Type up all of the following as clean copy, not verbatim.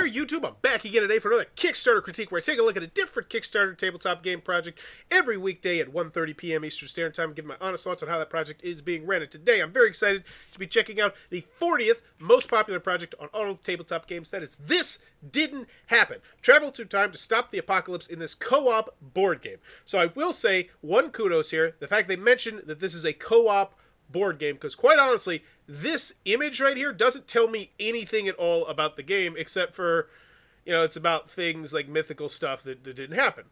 YouTube? I'm back again today for another Kickstarter critique where I take a look at a different Kickstarter tabletop game project every weekday at 1:30 p.m. Eastern Standard Time and give my honest thoughts on how that project is being ran. And today I'm very excited to be checking out the 40th most popular project on all tabletop games. That is This Didn't Happen. Travel through time to stop the apocalypse in this co-op board game. So I will say one kudos here, the fact they mentioned that this is a co-op board game, because quite honestly, this image right here doesn't tell me anything at all about the game, except for, you know, it's about things like mythical stuff that didn't happen.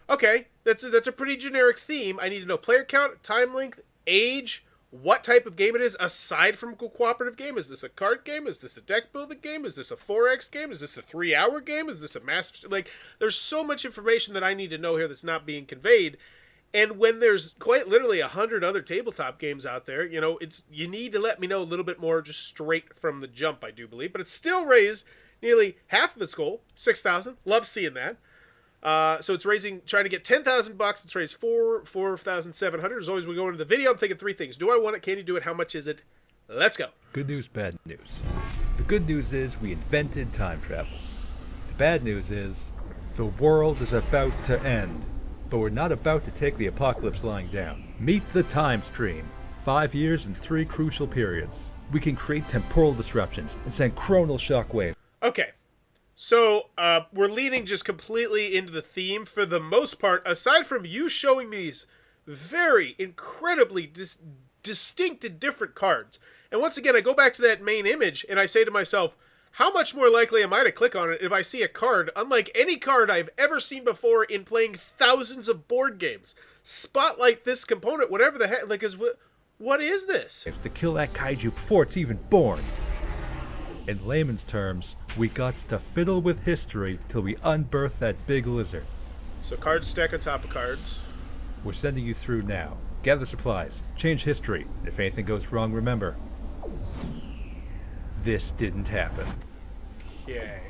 Okay, that's a pretty generic theme. I need to know player count, time length, age, what type of game it is, aside from a cooperative game. Is this a card game? Is this a deck building game? Is this a 4X game? Is this a 3-hour game? Is this a massive... Like, there's so much information that I need to know here that's not being conveyed. And when there's quite literally 100 other tabletop games out there, you know, you need to let me know a little bit more just straight from the jump, I do believe. But it's still raised nearly half of its goal, 6,000. Love seeing that. So it's trying to get 10,000 bucks. It's raised 4,700. As always, we go into the video. I'm thinking three things. Do I want it? Can you do it? How much is it? Let's go. Good news, bad news. The good news is we invented time travel. The bad news is the world is about to end. But we're not about to take the apocalypse lying down. Meet the time stream. 5 years and 3 crucial periods. We can create temporal disruptions and send chronal shockwave. Okay. So, we're leaning just completely into the theme for the most part, aside from you showing me these very incredibly distinct and different cards. And once again, I go back to that main image and I say to myself, how much more likely am I to click on it if I see a card unlike any card I've ever seen before in playing thousands of board games? Spotlight this component, whatever the heck, like, what is this? To kill that kaiju before it's even born. In layman's terms, we got to fiddle with history till we unearth that big lizard. So cards stack on top of cards. We're sending you through now. Gather supplies, change history. If anything goes wrong, remember, this didn't happen. Okay.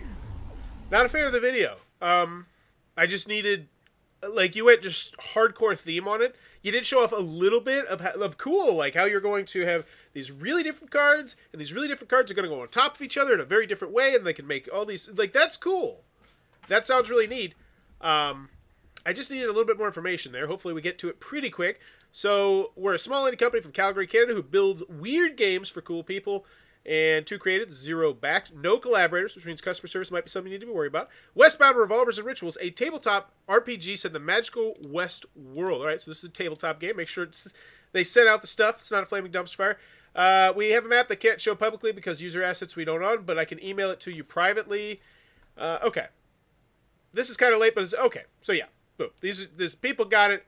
Not a fan of the video. I just needed, like, you went just hardcore theme on it. You did show off a little bit of cool, like how you're going to have these really different cards, and these really different cards are going to go on top of each other in a very different way, and they can make all these, like, that's cool. That sounds really neat. I just needed a little bit more information there. Hopefully we get to it pretty quick. So, we're a small indie company from Calgary, Canada, who builds weird games for cool people. And 2 created, 0 backed, no collaborators, which means customer service might be something you need to be worried about. Westbound Revolvers and Rituals, a tabletop RPG set in the magical West world. All right, so this is a tabletop game. Make sure they sent out the stuff. It's not a flaming dumpster fire. We have a map that can't show publicly because user assets we don't own, but I can email it to you privately. Okay. This is kind of late, but it's okay. So yeah, boom. These people got it.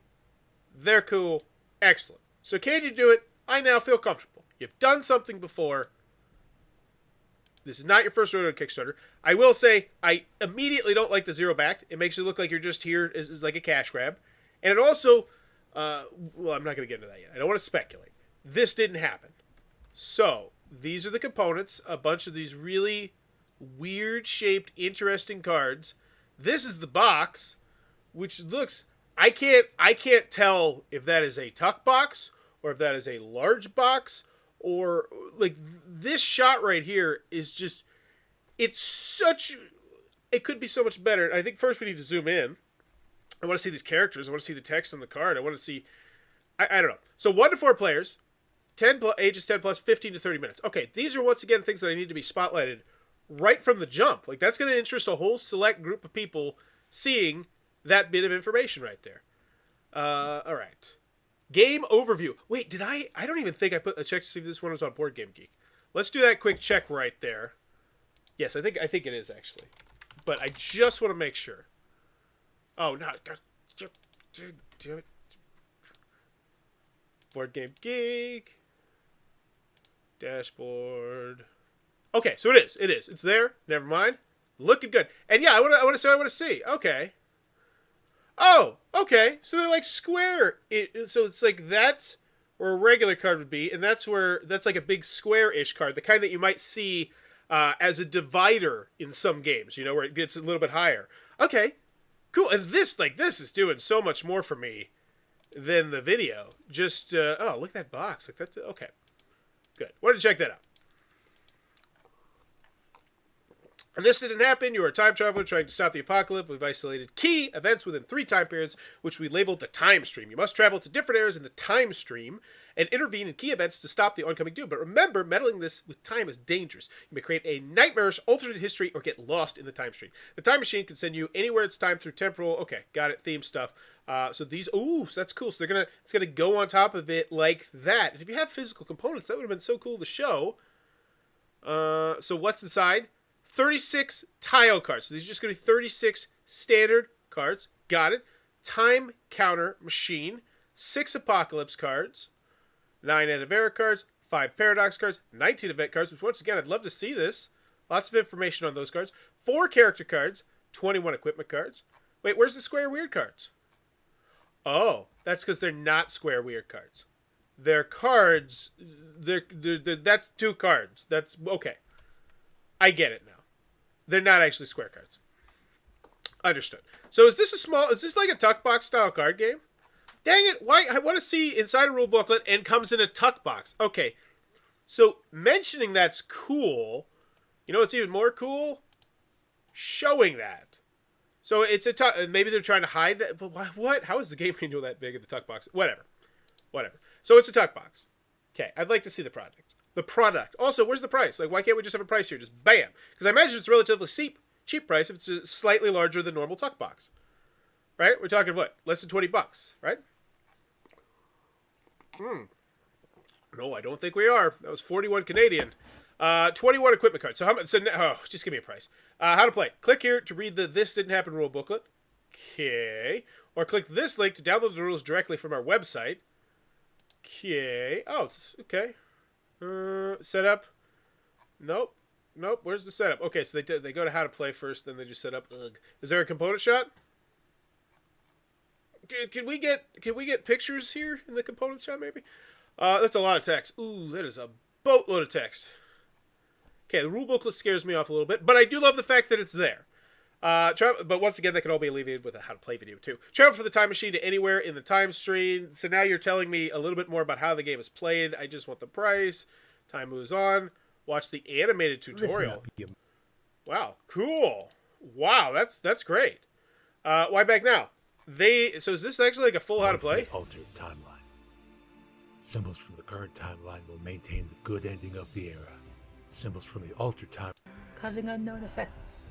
They're cool. Excellent. So can you do it? I now feel comfortable. You've done something before. This is not your first rodeo Kickstarter. I will say, I immediately don't like the 0 backed. It makes it look like you're just here as like a cash grab. And it also, well, I'm not going to get into that yet. I don't want to speculate. This didn't happen. So, these are the components. A bunch of these really weird-shaped, interesting cards. This is the box, which looks... I can't tell if that is a tuck box, or if that is a large box, or, like, this shot right here is just, it could be so much better. I think first we need to zoom in. I want to see these characters. I want to see the text on the card. I want to see, I don't know. So 1 to 4 players, ages 10 plus, 15 to 30 minutes. Okay, these are once again things that I need to be spotlighted right from the jump. Like, that's going to interest a whole select group of people seeing that bit of information right there. All right. Game overview. Wait, I don't even think I put a check to see if this one was on Board Game Geek. Let's do that quick check right there. Yes, I think it is actually. But I just want to make sure. Oh, no. Do it. Board Game Geek. Dashboard. Okay, so it is. It's there. Never mind. Looking good. And yeah, I want to see. Okay. Oh, okay. So they're like square. So it's like that's where a regular card would be, and that's like a big square-ish card, the kind that you might see as a divider in some games, you know, where it gets a little bit higher. Okay, cool. And this is doing so much more for me than the video. Just oh, look at that box. Like that's okay. Good. Wanted to check that out. And this didn't happen. You are a time traveler trying to stop the apocalypse. We've isolated key events within 3 time periods, which we labeled the time stream. You must travel to different eras in the time stream and intervene in key events to stop the oncoming doom. But remember, meddling this with time is dangerous. You may create a nightmarish alternate history or get lost in the time stream. The time machine can send you anywhere it's time through temporal. Okay, got it. Theme stuff. So these, so that's cool. So it's gonna go on top of it like that. And if you have physical components, that would have been so cool to show. So what's inside? 36 tile cards. So these are just going to be 36 standard cards. Got it. Time counter machine. 6 apocalypse cards. 9 end of era cards. 5 paradox cards. 19 event cards, which once again, I'd love to see this. Lots of information on those cards. 4 character cards. 21 equipment cards. Wait, where's the square weird cards? Oh, that's because they're not square weird cards. They're cards. That's 2 cards. That's okay. I get it now. They're not actually square cards. Understood. So is this like a tuck box style card game? Dang it, why? I want to see inside a rule booklet and comes in a tuck box. Okay, so mentioning that's cool. You know what's even more cool? Showing that. So it's a tuck, maybe they're trying to hide that, but what? How is the game manual that big in the tuck box? Whatever. So it's a tuck box. Okay, I'd like to see the product. The product. Also, where's the price? Like, why can't we just have a price here? Just bam. Because I imagine it's a relatively cheap price if it's a slightly larger than normal tuck box. Right? We're talking what? Less than $20, right? No, I don't think we are. That was 41 Canadian. 21 equipment cards. So how much? Just give me a price. How to play. Click here to read the This Didn't Happen rule booklet. Okay. Or click this link to download the rules directly from our website. Okay. Oh, okay. Setup. Nope. Where's the setup? Okay, so they go to how to play first, then they just set up. Ugh. Is there a component shot? Can we get pictures here in the component shot? Maybe. That's a lot of text. Ooh, that is a boatload of text. Okay, the rule booklet scares me off a little bit, but I do love the fact that it's there. But once again, that can all be alleviated with a how to play video too. Travel for the time machine to anywhere in the time stream. So now you're telling me a little bit more about how the game is played. I just want the price. Time moves on. Watch the animated tutorial. Wow, cool. Wow, that's great. Why back now? So is this actually like a full how to play? Altered timeline. Symbols from the current timeline will maintain the good ending of the era. Symbols from the altered time causing unknown effects.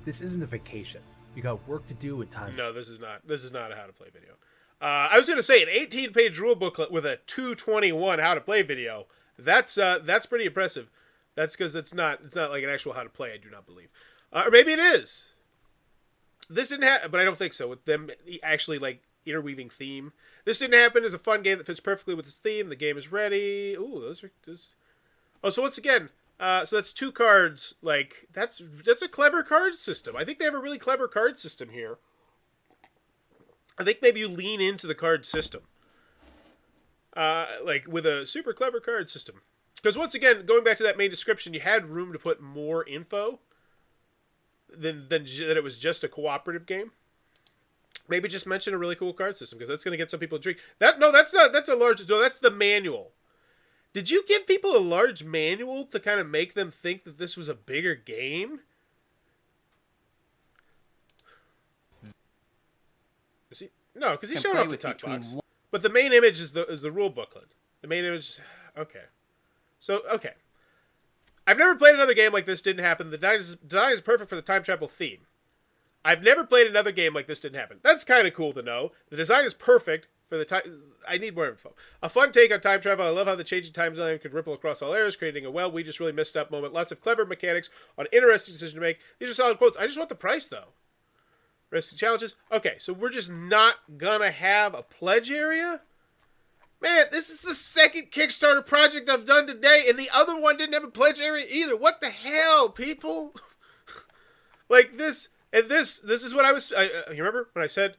This isn't a vacation. You got work to do in time. No, this is not a how to play video. I was going to say an 18-page rule booklet with a 221 how to play video. That's pretty impressive. That's because it's not like an actual how to play. I do not believe, or maybe it is. This didn't happen, but I don't think so. With them actually like interweaving theme, this didn't happen. It's a fun game that fits perfectly with its theme. The game is ready. Ooh, those. Oh, so once again. So that's 2 cards. Like that's a clever card system. I think they have a really clever card system here. I think maybe you lean into the card system, like with a super clever card system. Because once again, going back to that main description, you had room to put more info than that it was just a cooperative game. Maybe just mention a really cool card system because that's going to get some people intrigued. That's the manual. Did you give people a large manual to kind of make them think that this was a bigger game? No, because he's showing off the tuck box. But the main image is the rule booklet. The main image. Okay. So okay. I've never played another game like this. Didn't happen. The design is perfect for the time travel theme. I've never played another game like this. Didn't happen. That's kind of cool to know. The design is perfect for the time. I need more info. A fun take on time travel. I love how the changing time zone could ripple across all eras, creating a we just really messed up moment. Lots of clever mechanics on interesting decision to make. These are solid quotes. I just want the price though. Risky challenges. Okay, so we're just not gonna have a pledge area? Man, this is the second Kickstarter project I've done today, and the other one didn't have a pledge area either. What the hell, people? Like this, and this is what I was. You remember when I said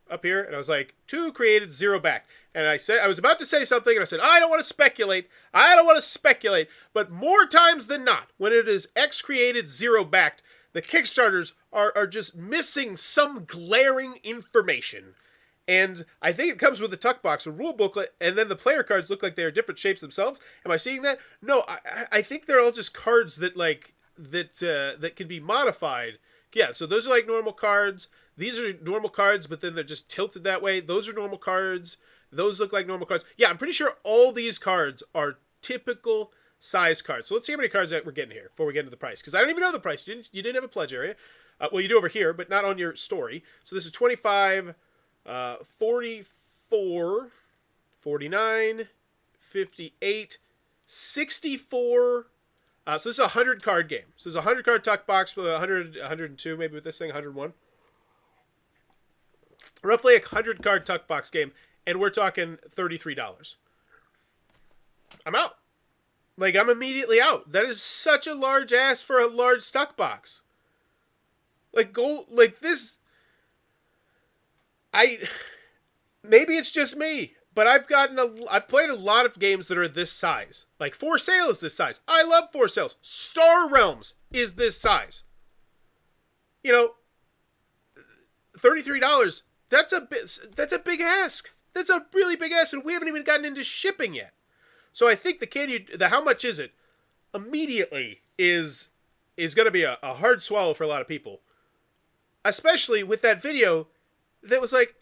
up here, and I was like, 2 created, 0 back, and I was about to say something, and I said, I don't want to speculate. But more times than not, when it is X created, 0 backed, the Kickstarters are just missing some glaring information. And I think it comes with a tuck box, a rule booklet, and then the player cards look like they're different shapes themselves. Am I seeing that? No, I think they're all just cards that that can be modified. Yeah, so those are like normal cards. These are normal cards, but then they're just tilted that way. Those are normal cards. Those look like normal cards. Yeah, I'm pretty sure all these cards are typical size cards. So let's see how many cards that we're getting here before we get into the price. Because I don't even know the price. You didn't have a pledge area. Well, you do over here, but not on your story. So this is 25, 44, 49, 58, 64. So this is a 100 card game. So this is a 100 card tuck box with 100, 102 maybe with this thing, 101. Roughly a 100 card tuck box game, and we're talking $33. I'm out. Like, I'm immediately out. That is such a large ask for a large tuck box. Like, go, like this. Maybe it's just me, but I've played a lot of games that are this size. Like, For Sale is this size. I love For Sales. Star Realms is this size. You know, $33, that's a big ask. That's a really big ask, and we haven't even gotten into shipping yet. So I think the how much is it immediately is going to be a hard swallow for a lot of people. Especially with that video that was like,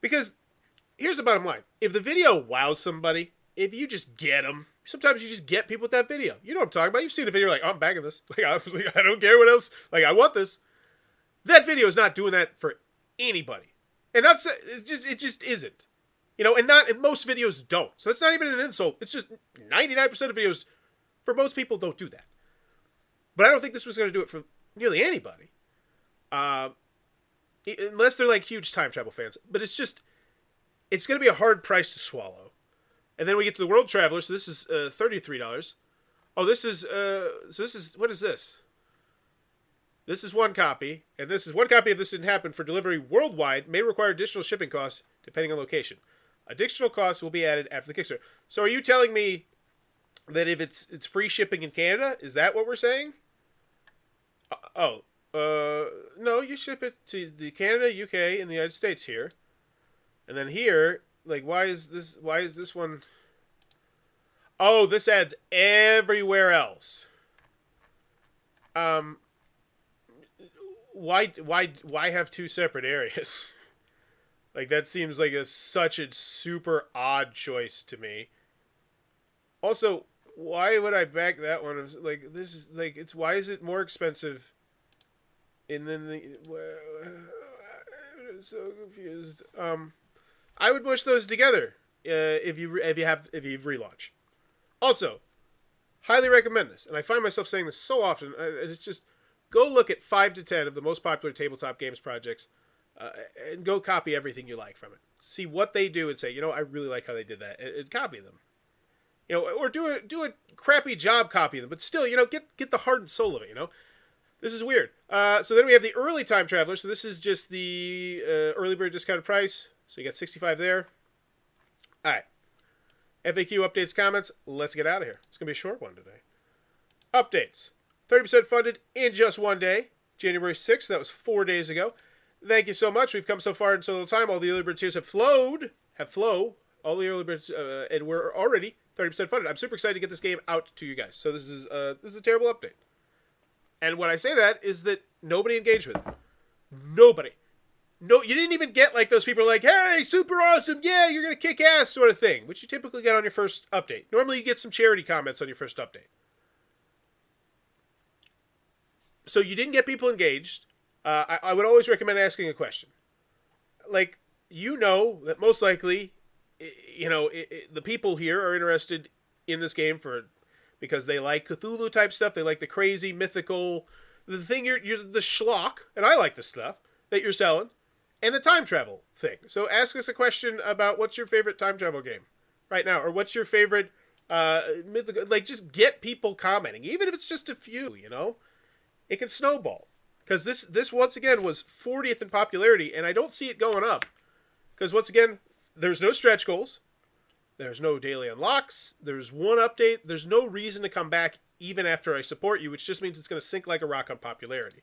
Because here's the bottom line. If the video wows somebody, if you just get them, sometimes you just get people with that video. You know what I'm talking about. You've seen a video like, oh, I'm bagging this. Like, I was like, I don't care what else. Like, I want this. That video is not doing that for anybody. And that's, it just isn't. You know, and most videos don't. So that's not even an insult. It's just 99% of videos, for most people, don't do that. But I don't think this was going to do it for nearly anybody. Unless they're like huge time travel fans. But it's going to be a hard price to swallow. And then we get to the World Traveler. So this is $33. Oh, this is, what is this? This is one copy. And this is one copy if this didn't happen for delivery worldwide. May require additional shipping costs depending on location. Additional costs will be added after the Kickstarter. So are you telling me that if it's free shipping in Canada? Is that what we're saying? No, you ship it to the Canada, UK, and the United States here. And then here, like, why is this one? Oh, this adds everywhere else. Why have two separate areas? Like, that seems like such a super odd choice to me. Also, why would I back that one? Like, this is like, why is it more expensive? And then I'm so confused. I would mush those together if you relaunch. Also, highly recommend this, and I find myself saying this so often. It's just go look at 5 to 10 of the most popular tabletop games projects, and go copy everything you like from it. See what they do and say, you know, I really like how they did that, and copy them. You know, or do a crappy job copy them, but still, you know, get the heart and soul of it. You know. This is weird. So then we have the early time traveler. So this is just the early bird discounted price. So you got 65 there. All right. FAQ updates, comments. Let's get out of here. It's going to be a short one today. Updates. 30% funded in just one day. January 6th. That was 4 days ago. Thank you so much. We've come so far in so little time. All the early bird tiers have flowed. All the early birds, and we're already 30% funded. I'm super excited to get this game out to you guys. So this is a terrible update. And when I say that is that nobody engaged with it. Nobody. No, you didn't even get like those people like, hey, super awesome, yeah, you're going to kick ass sort of thing, which you typically get on your first update. Normally you get some charity comments on your first update. So you didn't get people engaged. I would always recommend asking a question. Like, you know that most likely, you know, the people here are interested in this game because they like Cthulhu type stuff. They like the crazy mythical, the thing you're the schlock, and I like the stuff that you're selling, and the time travel thing. So ask us a question about what's your favorite time travel game right now, or what's your favorite mythical. Like, just get people commenting, even if it's just a few. You know, it can snowball because this once again was 40th in popularity, and I don't see it going up because once again there's no stretch goals. There's no daily unlocks. There's one update. There's no reason to come back even after I support you, which just means it's going to sink like a rock on popularity.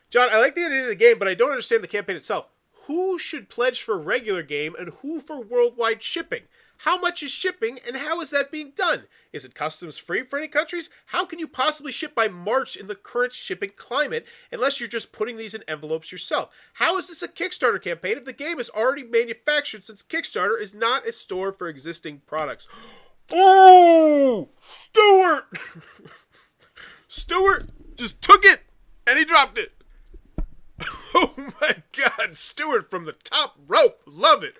John, I like the idea of the game, but I don't understand the campaign itself. who should pledge for regular game and who for worldwide shipping? How much is shipping and how is that being done? Is it customs free for any countries? How can you possibly ship by March in the current shipping climate unless you're just putting these in envelopes yourself? How is this a Kickstarter campaign if the game is already manufactured, since Kickstarter is not a store for existing products? Oh, Stuart! Stuart just took it and he dropped it. Oh my God, Stuart from the top rope. Love it.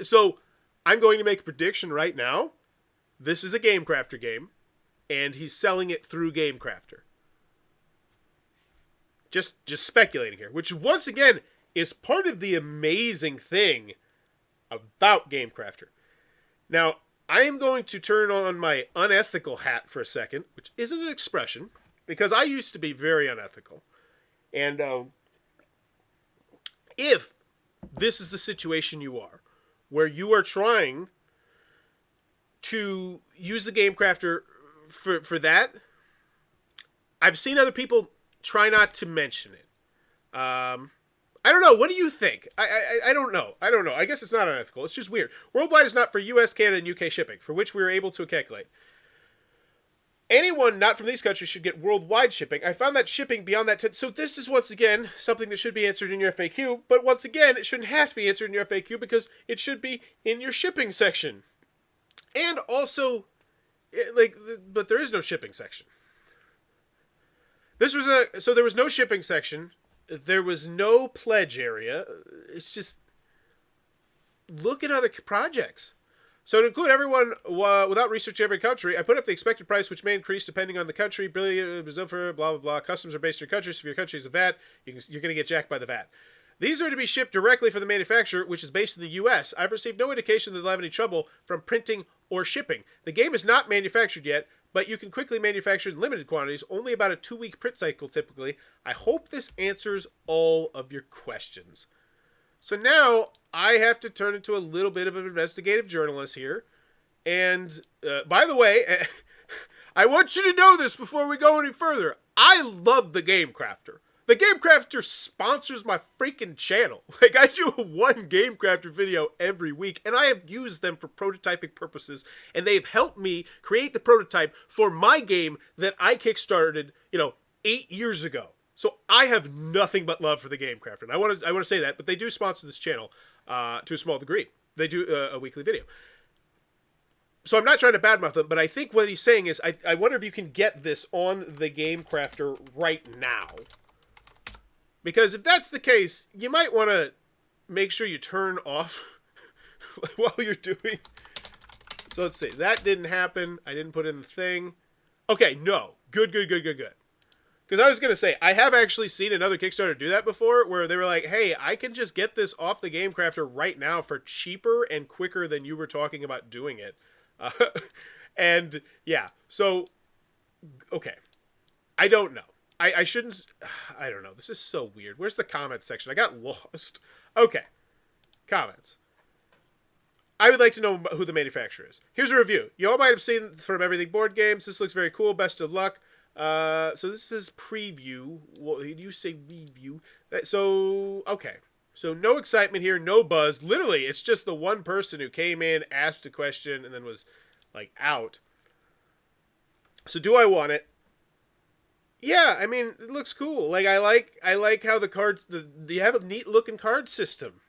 So I'm going to make a prediction right now. This is a Game Crafter game, and he's selling it through Game Crafter. Just speculating here, which once again is part of the amazing thing about Game Crafter. Now, I am going to turn on my unethical hat for a second, which isn't an expression, because I used to be very unethical. And if this is the situation you are, where you are trying to use the Game Crafter for that, I've seen other people try not to mention it. I don't know. What do you think? I don't know. I guess it's not unethical. It's just weird. Worldwide is not for US, Canada, and UK shipping, for which we are able to calculate. Anyone not from these countries should get worldwide shipping. I found that shipping beyond that... So this is, once again, something that should be answered in your FAQ. But once again, it shouldn't have to be answered in your FAQ because it should be in your shipping section. And also, but there is no shipping section. So there was no shipping section. There was no pledge area. It's just... Look at other projects. So to include everyone without researching every country, I put up the expected price, which may increase depending on the country. Brilliant, blah, blah, blah. Customs are based on your country, so if your country is a VAT, you're going to get jacked by the VAT. These are to be shipped directly from the manufacturer, which is based in the U.S. I've received no indication that they'll have any trouble from printing or shipping. The game is not manufactured yet, but you can quickly manufacture in limited quantities, only about a 2-week print cycle typically. I hope this answers all of your questions. So now I have to turn into a little bit of an investigative journalist here. And by the way, I want you to know this before we go any further. I love the Game Crafter. The Game Crafter sponsors my freaking channel. Like, I do one Game Crafter video every week, and I have used them for prototyping purposes, and they've helped me create the prototype for my game that I kickstarted, 8 years ago. So I have nothing but love for the Game Crafter. And I want to say that, but they do sponsor this channel to a small degree. They do a weekly video. So I'm not trying to badmouth them, but I think what he's saying is, I wonder if you can get this on the Game Crafter right now. Because if that's the case, you might want to make sure you turn off while you're doing... So let's see. That didn't happen. I didn't put in the thing. Okay, no. Good. Because I was going to say, I have actually seen another Kickstarter do that before, where they were like, hey, I can just get this off the Game Crafter right now for cheaper and quicker than you were talking about doing it. And, yeah. So, okay. I don't know. I shouldn't... I don't know. This is so weird. Where's the comments section? I got lost. Okay. Comments. I would like to know who the manufacturer is. Here's a review. You all might have seen from Everything Board Games. This looks very cool. Best of luck. So this is preview. Well, you say review. So, okay. So no excitement here, no buzz. Literally, it's just the one person who came in, asked a question, and then was, out. So do I want it? Yeah, I mean, it looks cool. I like how the cards... you have a neat-looking card system.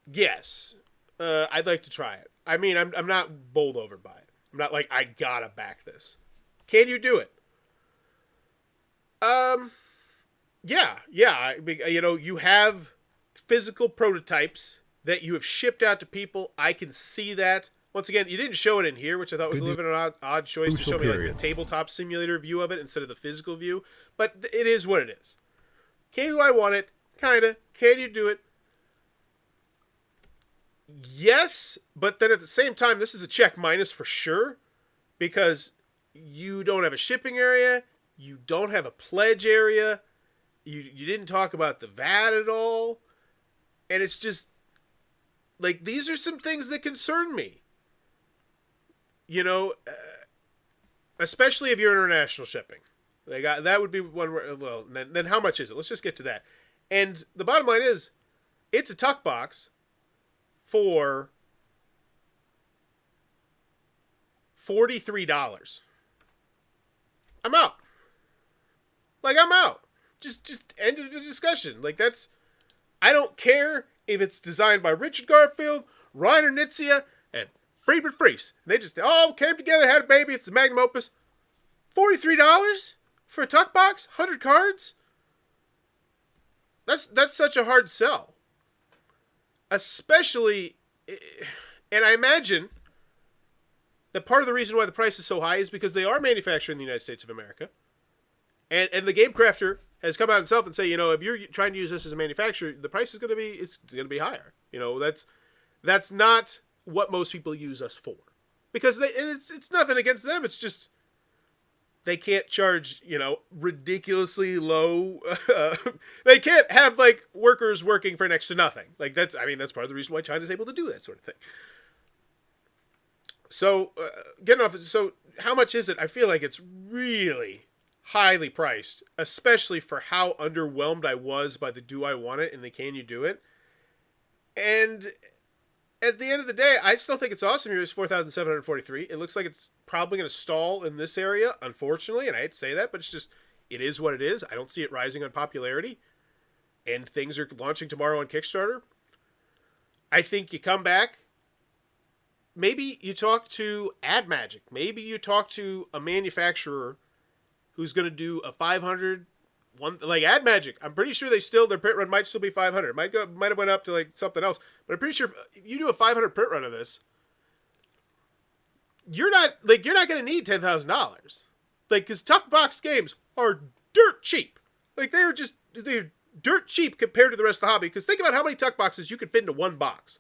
Yes. I'd like to try it. I mean, I'm not bowled over by it. I'm not like, I gotta back this. Can you do it? Yeah. You have physical prototypes that you have shipped out to people. I can see that. Once again, you didn't show it in here, which I thought was a little bit of an odd choice to show me the tabletop simulator view of it instead of the physical view. But it is what it is. Do I want it? Kinda. Can you do it? Yes, but then at the same time, this is a check minus for sure, because you don't have a shipping area, you don't have a pledge area, you didn't talk about the VAT at all, and it's just, these are some things that concern me. Especially if you're international shipping. They got that would be one. Well, then how much is it? Let's just get to that. And the bottom line is, it's a tuck box for $43. I'm out. Like, I'm out. Just end of the discussion. Like, that's... I don't care if it's designed by Richard Garfield, Reiner Knizia, and Friedman Freese. They just all came together, had a baby. It's the magnum opus. $43 for a tuck box? 100 cards? That's such a hard sell. Especially... And I imagine that part of the reason why the price is so high is because they are manufactured in the United States of America. And the game crafter has come out himself and say, you know, if you're trying to use this as a manufacturer, the price is going to be higher. You know, that's not what most people use us for, because it's nothing against them. It's just they can't charge, you know, ridiculously low. They can't have like workers working for next to nothing. Like that's part of the reason why China's able to do that sort of thing. So so how much is it? I feel like it's really highly priced, especially for how underwhelmed I was by the Do I Want It and the Can You Do It. And at the end of the day, I still think it's awesome. Here's 4,743. It looks like it's probably going to stall in this area, unfortunately, and I hate to say that, but it is what it is. I don't see it rising on popularity, and things are launching tomorrow on Kickstarter. I think you come back. Maybe you talk to Ad Magic. Maybe you talk to a manufacturer who's going to do a 500 one, like Ad Magic. I'm pretty sure their print run might still be 500. Might have went up to like something else, but I'm pretty sure if you do a 500 print run of this, you're not going to need $10,000. Like, because tuck box games are dirt cheap. Like they're dirt cheap compared to the rest of the hobby. Because think about how many tuck boxes you could fit into one box.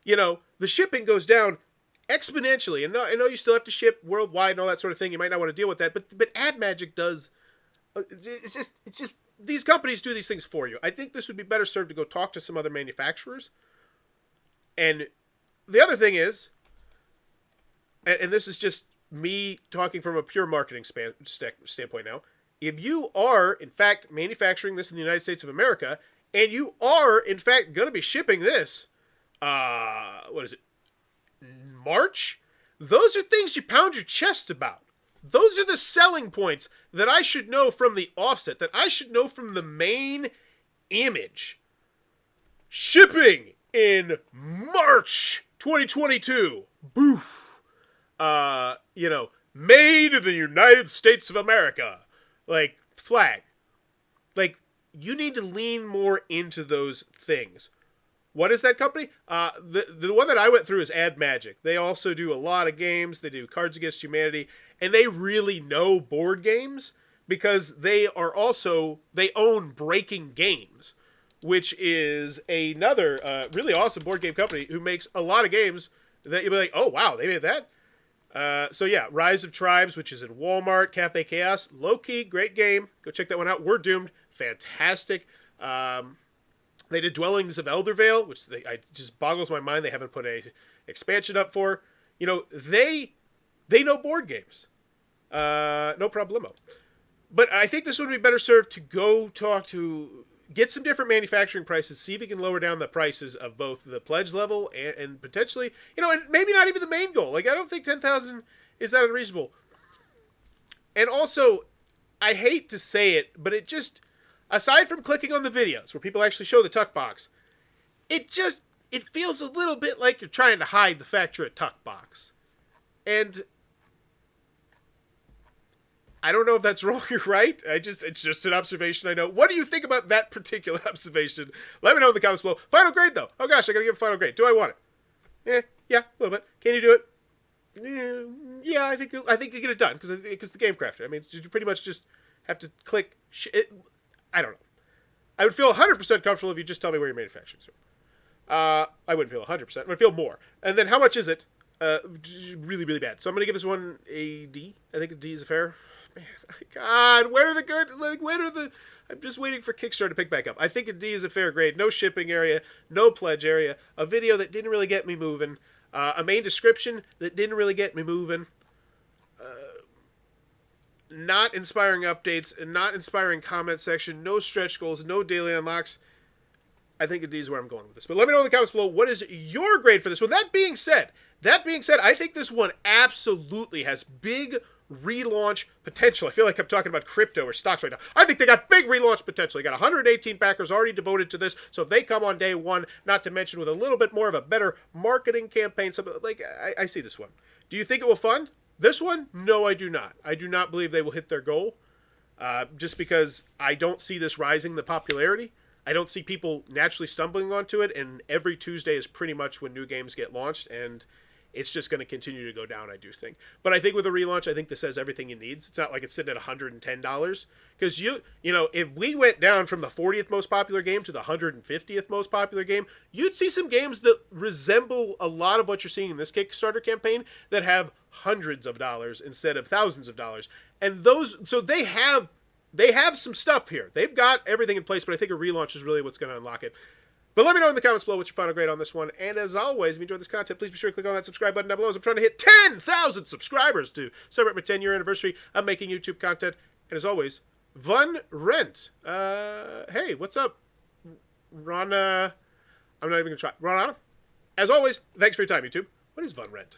You know, the shipping goes down exponentially, and I know you still have to ship worldwide and all that sort of thing. You might not want to deal with that, but Ad Magic does. It's just these companies do these things for you. I think this would be better served to go talk to some other manufacturers. And the other thing is, and this is just me talking from a pure marketing standpoint now, if you are in fact manufacturing this in the United States of America, and you are in fact going to be shipping this, what is it, March? Those are things you pound your chest about. Those are the selling points that I should know from the offset, that I should know from the main image. Shipping in March 2022. Boof. You know, made in the United States of America. Like, flag. Like, you need to lean more into those things. What is that company? The one that I went through is Ad Magic. They also do a lot of games. They do Cards Against Humanity. And they really know board games because they own Breaking Games, which is another really awesome board game company who makes a lot of games that you'll be like, oh, wow, they made that? So yeah, Rise of Tribes, which is in Walmart, Cafe Chaos, low-key, great game. Go check that one out. We're Doomed, fantastic. They did Dwellings of Eldervale, which it just boggles my mind they haven't put a expansion up for. You know, they know board games. No problemo. But I think this would be better served to go get some different manufacturing prices, see if we can lower down the prices of both the pledge level and potentially, you know, and maybe not even the main goal. Like, I don't think 10,000 is that unreasonable. And also, I hate to say it, but it just, aside from clicking on the videos where people actually show the tuck box, it feels a little bit like you're trying to hide the fact you're a tuck box. And I don't know if that's wrong or right. It's just an observation I know. What do you think about that particular observation? Let me know in the comments below. Final grade, though. Oh, gosh, I got to give a final grade. Do I want it? Yeah, a little bit. Can you do it? Yeah, I think you get it done because the game crafter. I mean, you pretty much just have to click. I don't know. I would feel 100% comfortable if you just tell me where you're manufacturing from. I wouldn't feel 100%. I would feel more. And then how much is it? Really, really bad. So I'm going to give this one a D. I think a D is fair. Man, God, where are the good? Like, where are the? I'm just waiting for Kickstarter to pick back up. I think a D is a fair grade. No shipping area, no pledge area, a video that didn't really get me moving, a main description that didn't really get me moving. not inspiring updates, and not inspiring comment section, no stretch goals, no daily unlocks. I think indeed is where I'm going with this. But let me know in the comments below, what is your grade for this one? That being said, I think this one absolutely has big relaunch potential. I feel like I'm talking about crypto or stocks right now. I think they got big relaunch potential. They got 118 backers already devoted to this. So if they come on day one, not to mention with a little bit more of a better marketing campaign, something like I see this one. Do you think it will fund this one? No, I do not. I do not believe they will hit their goal. Just because I don't see this rising the popularity. I don't see people naturally stumbling onto it, and every Tuesday is pretty much when new games get launched, and it's just going to continue to go down, I do think. But I think with a relaunch, I think this has everything it needs. It's not like it's sitting at $110. Because, you know, if we went down from the 40th most popular game to the 150th most popular game, you'd see some games that resemble a lot of what you're seeing in this Kickstarter campaign that have hundreds of dollars instead of thousands of dollars. And those, so they have some stuff here. They've got everything in place, but I think a relaunch is really what's going to unlock it. But let me know in the comments below what's your final grade on this one. And as always, if you enjoyed this content, please be sure to click on that subscribe button down below. As I'm trying to hit 10,000 subscribers to celebrate my 10-year anniversary of making YouTube content. And as always, Von Rent. Hey, what's up, Rana? I'm not even going to try. Rana? As always, thanks for your time, YouTube. What is Von Rent?